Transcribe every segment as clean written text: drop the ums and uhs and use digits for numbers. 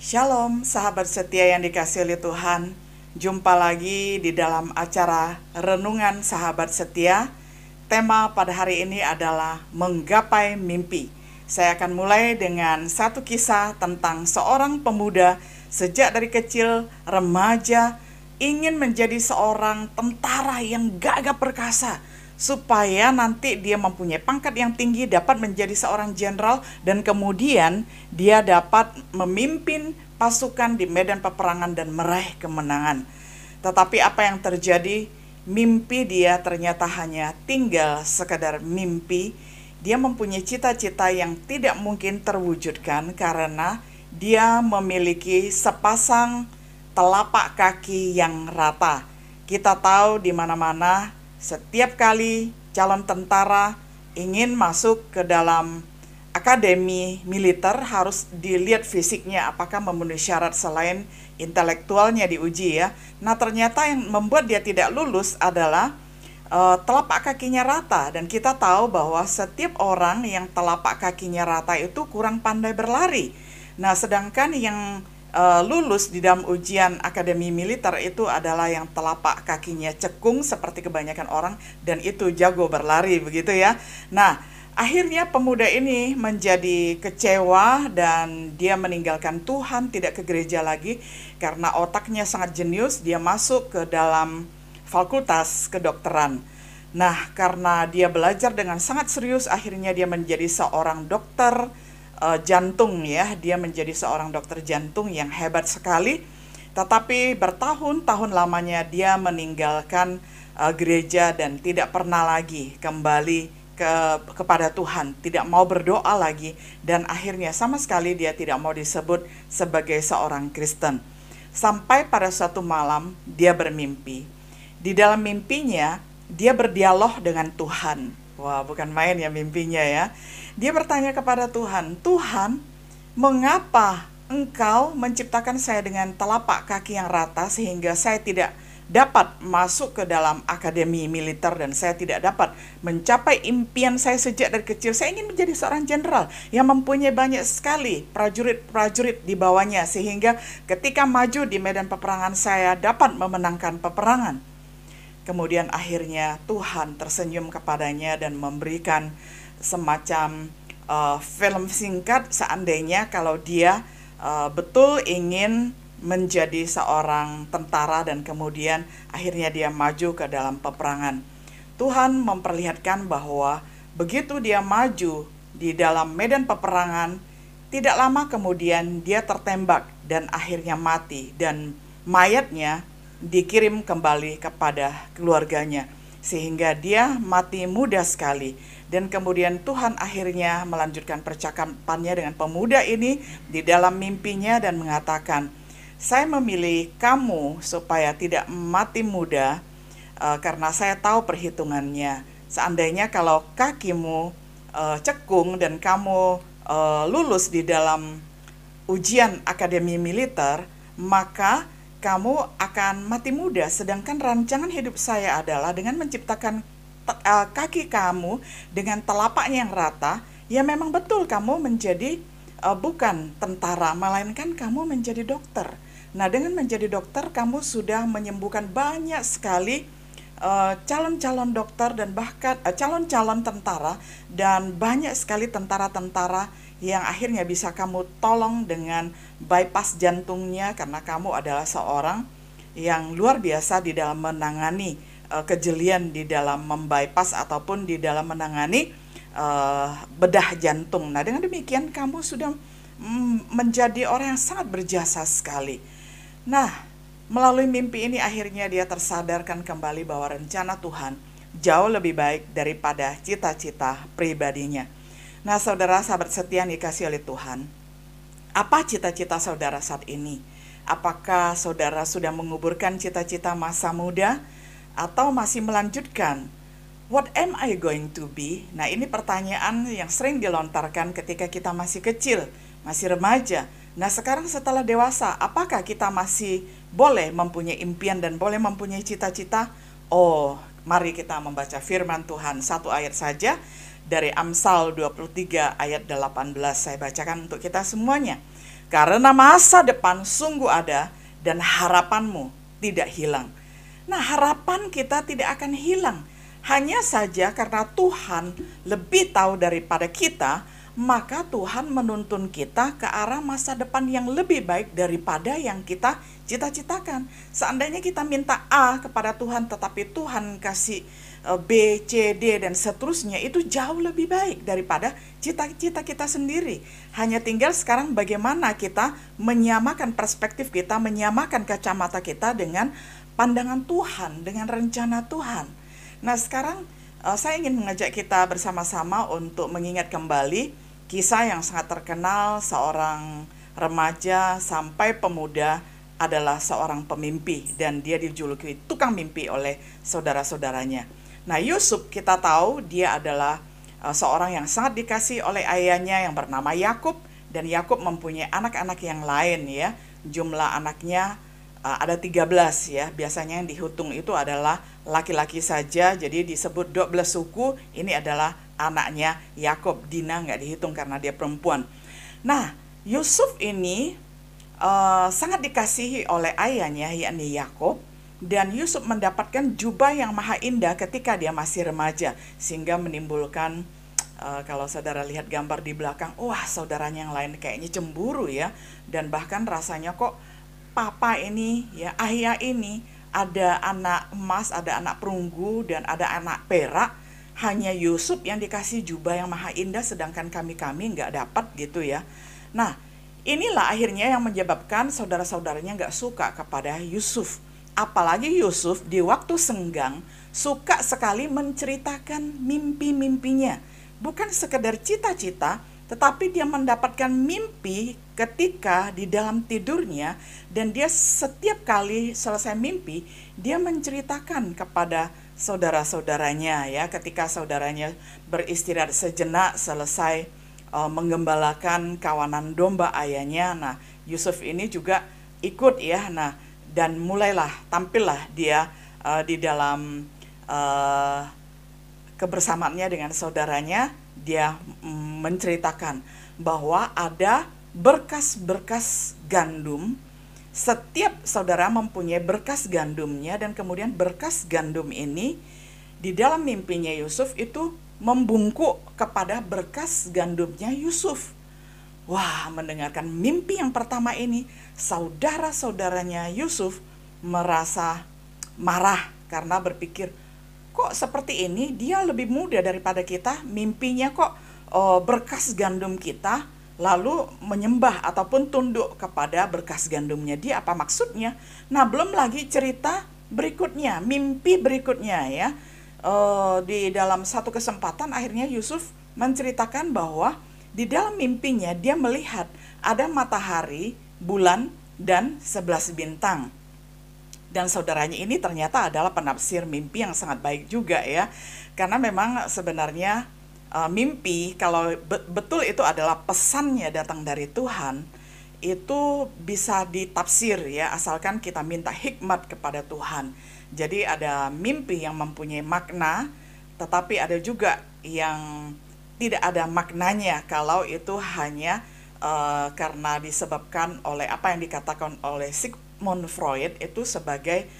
Shalom, sahabat setia yang dikasihi oleh Tuhan. Jumpa lagi di dalam acara Renungan Sahabat Setia. Tema pada hari ini adalah Menggapai Mimpi. Saya akan mulai dengan satu kisah tentang seorang pemuda sejak dari kecil, remaja, ingin menjadi seorang tentara yang gagah perkasa, supaya nanti dia mempunyai pangkat yang tinggi, dapat menjadi seorang jenderal, dan kemudian dia dapat memimpin pasukan di medan peperangan dan meraih kemenangan. Tetapi apa yang terjadi? Mimpi dia ternyata hanya tinggal sekadar mimpi. Dia mempunyai cita-cita yang tidak mungkin terwujudkan karena dia memiliki sepasang telapak kaki yang rata. Kita tahu di mana-mana setiap kali calon tentara ingin masuk ke dalam akademi militer harus dilihat fisiknya apakah memenuhi syarat, selain intelektualnya diuji ya. Nah, ternyata yang membuat dia tidak lulus adalah telapak kakinya rata, dan kita tahu bahwa setiap orang yang telapak kakinya rata itu kurang pandai berlari. Nah, sedangkan yang lulus di dalam ujian akademi militer itu adalah yang telapak kakinya cekung seperti kebanyakan orang, dan itu jago berlari begitu ya. Nah, akhirnya pemuda ini menjadi kecewa dan dia meninggalkan Tuhan, tidak ke gereja lagi karena otaknya sangat jenius. Dia masuk ke dalam fakultas kedokteran. Nah, karena dia belajar dengan sangat serius, akhirnya dia menjadi seorang dokter jantung ya. Dia menjadi seorang dokter jantung yang hebat sekali. Tetapi bertahun-tahun lamanya dia meninggalkan gereja dan tidak pernah lagi kembali kepada Tuhan, tidak mau berdoa lagi, dan akhirnya sama sekali dia tidak mau disebut sebagai seorang Kristen. Sampai pada suatu malam dia bermimpi. Di dalam mimpinya dia berdialog dengan Tuhan. Wah, bukan main ya mimpinya ya. Dia bertanya kepada Tuhan, "Tuhan, mengapa Engkau menciptakan saya dengan telapak kaki yang rata sehingga saya tidak dapat masuk ke dalam akademi militer dan saya tidak dapat mencapai impian saya sejak dari kecil? Saya ingin menjadi seorang jenderal yang mempunyai banyak sekali prajurit-prajurit di bawahnya, sehingga ketika maju di medan peperangan saya dapat memenangkan peperangan." Kemudian akhirnya Tuhan tersenyum kepadanya dan memberikan semacam film singkat seandainya kalau dia betul ingin menjadi seorang tentara dan kemudian akhirnya dia maju ke dalam peperangan. Tuhan memperlihatkan bahwa begitu dia maju di dalam medan peperangan, tidak lama kemudian dia tertembak dan akhirnya mati, dan mayatnya dikirim kembali kepada keluarganya, sehingga dia mati muda sekali. Dan kemudian Tuhan akhirnya melanjutkan percakapannya dengan pemuda ini di dalam mimpinya dan mengatakan, "Saya memilih kamu supaya tidak mati muda karena saya tahu perhitungannya. Seandainya kalau kakimu cekung dan kamu lulus di dalam ujian akademi militer, maka kamu akan mati muda. Sedangkan rancangan hidup saya adalah dengan menciptakan kaki kamu dengan telapaknya yang rata. Ya memang betul kamu menjadi bukan tentara, melainkan kamu menjadi dokter. Nah, dengan menjadi dokter kamu sudah menyembuhkan banyak sekali calon-calon dokter dan bahkan calon-calon tentara, dan banyak sekali tentara-tentara yang akhirnya bisa kamu tolong dengan bypass jantungnya, karena kamu adalah seorang yang luar biasa di dalam menangani kejelian di dalam membypass ataupun di dalam menangani bedah jantung. Nah, dengan demikian kamu sudah menjadi orang yang sangat berjasa sekali." Nah, melalui mimpi ini akhirnya dia tersadarkan kembali bahwa rencana Tuhan jauh lebih baik daripada cita-cita pribadinya. Nah, saudara sahabat setia yang dikasihi oleh Tuhan, apa cita-cita saudara saat ini? Apakah saudara sudah menguburkan cita-cita masa muda atau masih melanjutkan? What am I going to be? Nah, ini pertanyaan yang sering dilontarkan ketika kita masih kecil, masih remaja. Nah, sekarang setelah dewasa, apakah kita masih boleh mempunyai impian dan boleh mempunyai cita-cita? Oh, mari kita membaca firman Tuhan, satu ayat saja dari Amsal 23 ayat 18. Saya bacakan untuk kita semuanya. karena masa depan sungguh ada dan harapanmu tidak hilang. Nah, harapan kita tidak akan hilang. Hanya saja karena Tuhan lebih tahu daripada kita, maka Tuhan menuntun kita ke arah masa depan yang lebih baik daripada yang kita cita-citakan. Seandainya kita minta A kepada Tuhan, tetapi Tuhan kasih B, C, D, dan seterusnya, itu jauh lebih baik daripada cita-cita kita sendiri. Hanya tinggal sekarang bagaimana kita menyamakan perspektif kita, menyamakan kacamata kita dengan pandangan Tuhan, dengan rencana Tuhan. Nah, sekarang saya ingin mengajak kita bersama-sama untuk mengingat kembali kisah yang sangat terkenal seorang remaja sampai pemuda adalah seorang pemimpi, dan dia dijuluki tukang mimpi oleh saudara-saudaranya. Nah, Yusuf kita tahu dia adalah seorang yang sangat dikasih oleh ayahnya yang bernama Yakub, dan Yakub mempunyai anak-anak yang lain ya. Jumlah anaknya ada 13 ya. Biasanya yang dihitung itu adalah laki-laki saja, jadi disebut 12 suku. Ini adalah anaknya Yakub. Dina nggak dihitung karena dia perempuan. Nah, Yusuf ini sangat dikasihi oleh ayahnya, yakni Yakub. Dan Yusuf mendapatkan jubah yang maha indah ketika dia masih remaja, sehingga menimbulkan kalau saudara lihat gambar di belakang, wah, saudaranya yang lain kayaknya cemburu ya. Dan bahkan rasanya kok papa ini ya, ayah ini ada anak emas, ada anak perunggu, dan ada anak perak. Hanya Yusuf yang dikasih jubah yang maha indah, sedangkan kami nggak dapat gitu ya. Nah, inilah akhirnya yang menyebabkan saudara-saudaranya nggak suka kepada Yusuf. Apalagi Yusuf di waktu senggang suka sekali menceritakan mimpi-mimpinya. Bukan sekedar cita-cita, tetapi dia mendapatkan mimpi ketika di dalam tidurnya, dan dia setiap kali selesai mimpi, dia menceritakan kepada saudara-saudaranya ya, ketika saudaranya beristirahat sejenak selesai menggembalakan kawanan domba ayahnya. Nah, Yusuf ini juga ikut ya. Nah, dan mulailah tampillah dia di dalam kebersamaannya dengan saudaranya. Dia menceritakan bahwa ada berkas-berkas gandum. Setiap saudara mempunyai berkas gandumnya, dan kemudian berkas gandum ini di dalam mimpinya Yusuf itu membungkuk kepada berkas gandumnya Yusuf. Wah, mendengarkan mimpi yang pertama ini, saudara-saudaranya Yusuf merasa marah karena berpikir, kok seperti ini, dia lebih muda daripada kita, mimpinya kok berkas gandum kita, lalu menyembah ataupun tunduk kepada berkas gandumnya. Dia apa maksudnya? Nah, belum lagi cerita berikutnya, mimpi berikutnya ya. Di dalam satu kesempatan akhirnya Yusuf menceritakan bahwa di dalam mimpinya dia melihat ada matahari, bulan, dan 11 bintang. Dan saudaranya ini ternyata adalah penafsir mimpi yang sangat baik juga ya. Karena memang sebenarnya mimpi, kalau betul itu adalah pesannya datang dari Tuhan, itu bisa ditafsir ya, asalkan kita minta hikmat kepada Tuhan. Jadi ada mimpi yang mempunyai makna, tetapi ada juga yang tidak ada maknanya kalau itu hanya karena disebabkan oleh apa yang dikatakan oleh Sigmund Freud itu sebagai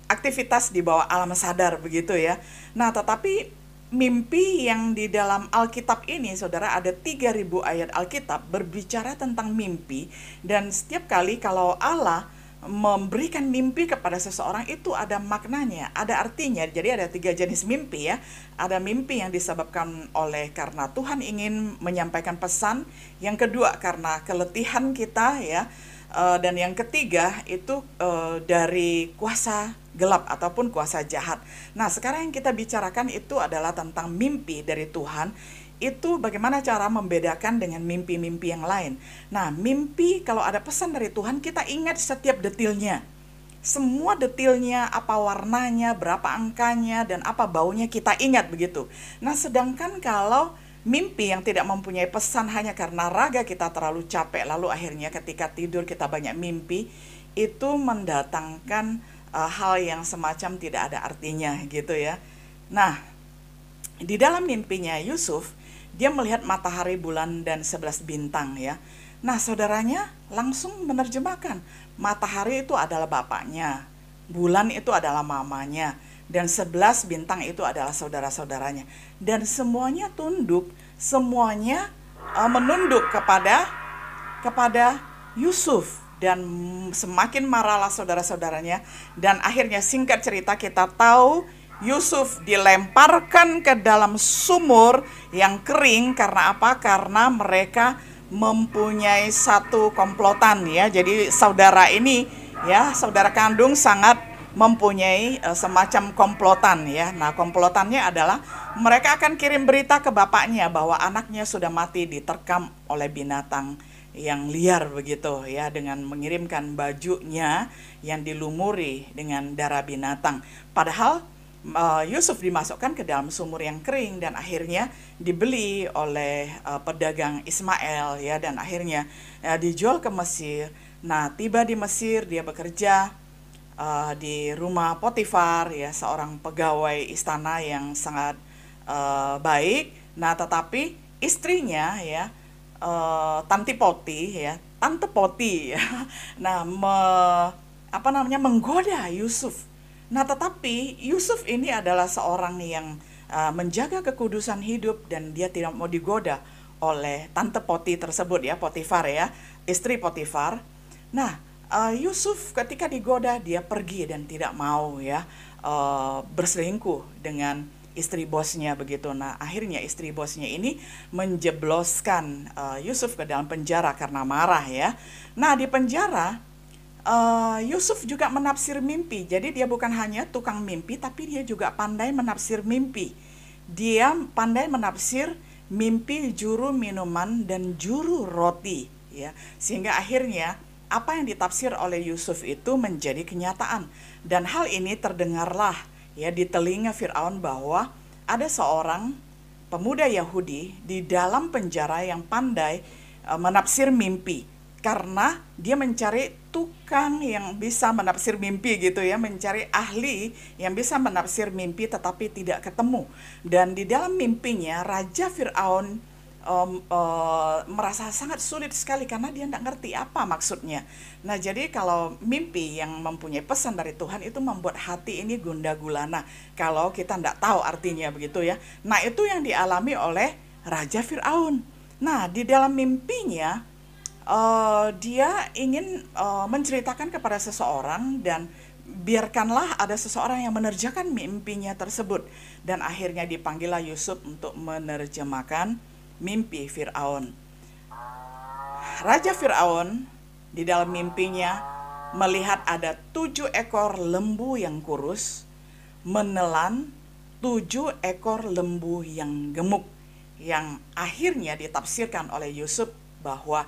aktivitas di bawah alam sadar begitu ya. Nah, tetapi mimpi yang di dalam Alkitab ini, saudara, ada 3.000 ayat Alkitab berbicara tentang mimpi, dan setiap kali kalau Allah memberikan mimpi kepada seseorang itu ada maknanya, ada artinya. Jadi ada 3 jenis mimpi ya. Ada mimpi yang disebabkan oleh karena Tuhan ingin menyampaikan pesan, yang kedua karena keletihan kita ya, dan yang ketiga itu dari kuasa gelap ataupun kuasa jahat. Nah, sekarang yang kita bicarakan itu adalah tentang mimpi dari Tuhan. Itu bagaimana cara membedakan dengan mimpi-mimpi yang lain. Nah, mimpi kalau ada pesan dari Tuhan, kita ingat setiap detailnya. Semua detailnya, apa warnanya, berapa angkanya, dan apa baunya, kita ingat begitu. Nah, sedangkan kalau mimpi yang tidak mempunyai pesan hanya karena raga kita terlalu capek, lalu akhirnya ketika tidur kita banyak mimpi, itu mendatangkan hal yang semacam tidak ada artinya gitu ya. Nah, di dalam mimpinya Yusuf, dia melihat matahari, bulan, dan 11 bintang ya. Nah, saudaranya langsung menerjemahkan, matahari itu adalah bapaknya, bulan itu adalah mamanya, dan 11 bintang itu adalah saudara-saudaranya. Dan semuanya tunduk, semuanya menunduk kepada Yusuf, dan semakin marahlah saudara-saudaranya, dan akhirnya singkat cerita kita tahu Yusuf dilemparkan ke dalam sumur yang kering. Karena apa? Karena mereka mempunyai satu komplotan ya. Jadi saudara ini ya, saudara kandung sangat mempunyai semacam komplotan ya. Nah, komplotannya adalah mereka akan kirim berita ke bapaknya bahwa anaknya sudah mati diterkam oleh binatang yang liar begitu ya, dengan mengirimkan bajunya yang dilumuri dengan darah binatang. Padahal Yusuf dimasukkan ke dalam sumur yang kering dan akhirnya dibeli oleh pedagang Ismail ya, dan akhirnya dijual ke Mesir. Nah, tiba di Mesir, dia bekerja di rumah Potifar ya, seorang pegawai istana yang sangat baik. Nah, tetapi istrinya ya, Tante Poti ya, nah menggoda Yusuf. Nah, tetapi Yusuf ini adalah seorang yang menjaga kekudusan hidup, dan dia tidak mau digoda oleh Tante Poti tersebut ya, Potifar ya, istri Potifar. Nah, Yusuf ketika digoda, dia pergi dan tidak mau ya berselingkuh dengan istri bosnya begitu. Nah, akhirnya istri bosnya ini menjebloskan Yusuf ke dalam penjara karena marah ya. Nah, di penjara Yusuf juga menafsir mimpi. Jadi dia bukan hanya tukang mimpi, tapi dia juga pandai menafsir mimpi. Dia pandai menafsir mimpi juru minuman dan juru roti ya. Sehingga akhirnya apa yang ditafsir oleh Yusuf itu menjadi kenyataan. Dan hal ini terdengarlah ya di telinga Firaun bahwa ada seorang pemuda Yahudi di dalam penjara yang pandai menafsir mimpi. Karena dia mencari tukang yang bisa menafsir mimpi gitu ya, mencari ahli yang bisa menafsir mimpi, tetapi tidak ketemu. Dan di dalam mimpinya Raja Firaun merasa sangat sulit sekali karena dia tidak ngerti apa maksudnya. Nah, jadi kalau mimpi yang mempunyai pesan dari Tuhan itu membuat hati ini gundah gulana kalau kita tidak tahu artinya begitu ya. Nah, itu yang dialami oleh Raja Firaun. Nah, di dalam mimpinya dia ingin menceritakan kepada seseorang, dan biarkanlah ada seseorang yang menerjemahkan mimpinya tersebut. Dan akhirnya dipanggillah Yusuf untuk menerjemahkan mimpi Firaun. Raja Firaun di dalam mimpinya melihat ada 7 ekor lembu yang kurus menelan 7 ekor lembu yang gemuk, yang akhirnya ditafsirkan oleh Yusuf bahwa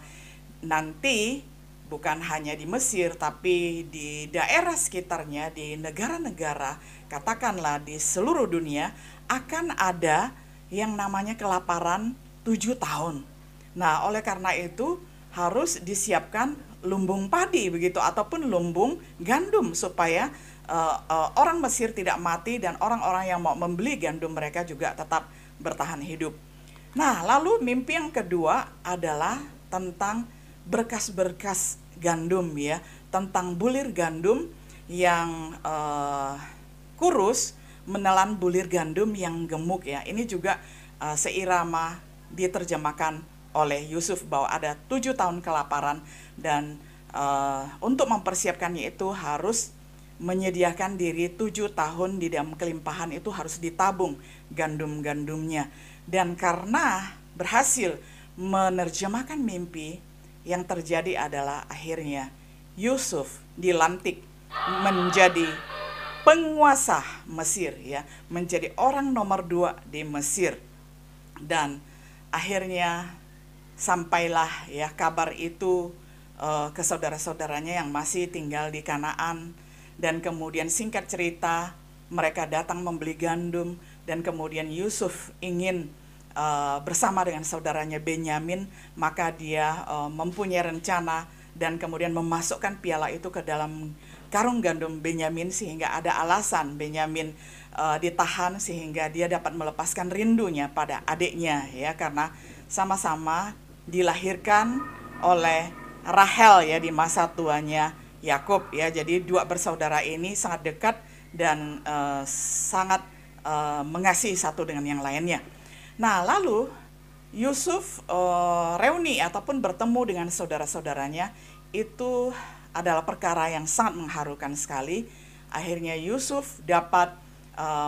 nanti bukan hanya di Mesir, tapi di daerah sekitarnya, di negara-negara, katakanlah di seluruh dunia, akan ada yang namanya kelaparan 7 tahun. Nah, oleh karena itu harus disiapkan lumbung padi begitu, ataupun lumbung gandum, supaya orang Mesir tidak mati dan orang-orang yang mau membeli gandum mereka juga tetap bertahan hidup. Nah, lalu mimpi yang kedua adalah tentang berkas-berkas gandum ya, tentang bulir gandum yang kurus menelan bulir gandum yang gemuk ya. Ini juga seirama diterjemahkan oleh Yusuf bahwa ada 7 tahun kelaparan, dan untuk mempersiapkannya itu harus menyediakan diri 7 tahun di dalam kelimpahan, itu harus ditabung gandum-gandumnya. Dan karena berhasil menerjemahkan mimpi, yang terjadi adalah akhirnya Yusuf dilantik menjadi penguasa Mesir ya, menjadi orang nomor 2 di Mesir. Dan akhirnya sampailah ya kabar itu ke saudara-saudaranya yang masih tinggal di Kanaan, dan kemudian singkat cerita mereka datang membeli gandum, dan kemudian Yusuf ingin bersama dengan saudaranya Benyamin, maka dia mempunyai rencana dan kemudian memasukkan piala itu ke dalam karung gandum Benyamin, sehingga ada alasan Benyamin ditahan sehingga dia dapat melepaskan rindunya pada adiknya, ya, karena sama-sama dilahirkan oleh Rahel, ya, di masa tuanya Yakub, ya. Jadi dua bersaudara ini sangat dekat dan sangat mengasihi satu dengan yang lainnya. Nah, lalu Yusuf reuni ataupun bertemu dengan saudara-saudaranya, itu adalah perkara yang sangat mengharukan sekali. Akhirnya Yusuf dapat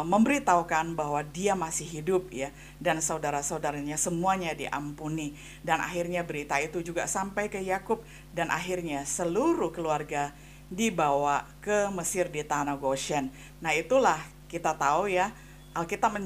memberitahukan bahwa dia masih hidup, ya, dan saudara-saudaranya semuanya diampuni. Dan akhirnya berita itu juga sampai ke Yakub, dan akhirnya seluruh keluarga dibawa ke Mesir di tanah Goshen. Nah, itulah kita tahu, ya, Alkitab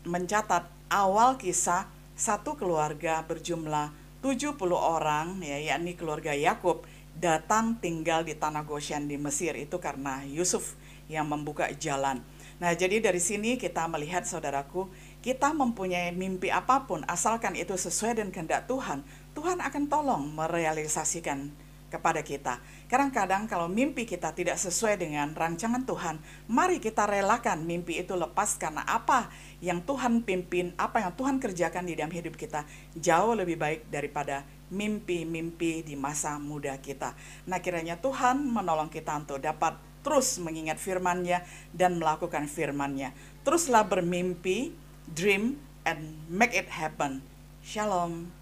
mencatat awal kisah satu keluarga berjumlah 70 orang, ya, yakni keluarga Yakub, datang tinggal di tanah Goshen di Mesir. Itu karena Yusuf yang membuka jalan. Nah, jadi dari sini kita melihat, saudaraku, kita mempunyai mimpi apapun, asalkan itu sesuai dengan kehendak Tuhan, Tuhan akan tolong merealisasikan kepada kita. Kadang-kadang kalau mimpi kita tidak sesuai dengan rancangan Tuhan, mari kita relakan mimpi itu lepas, karena apa yang Tuhan pimpin, apa yang Tuhan kerjakan di dalam hidup kita jauh lebih baik daripada mimpi-mimpi di masa muda kita. Nah, kiranya Tuhan menolong kita untuk dapat terus mengingat firman-Nya dan melakukan firman-Nya. Teruslah bermimpi, dream, and make it happen. Shalom.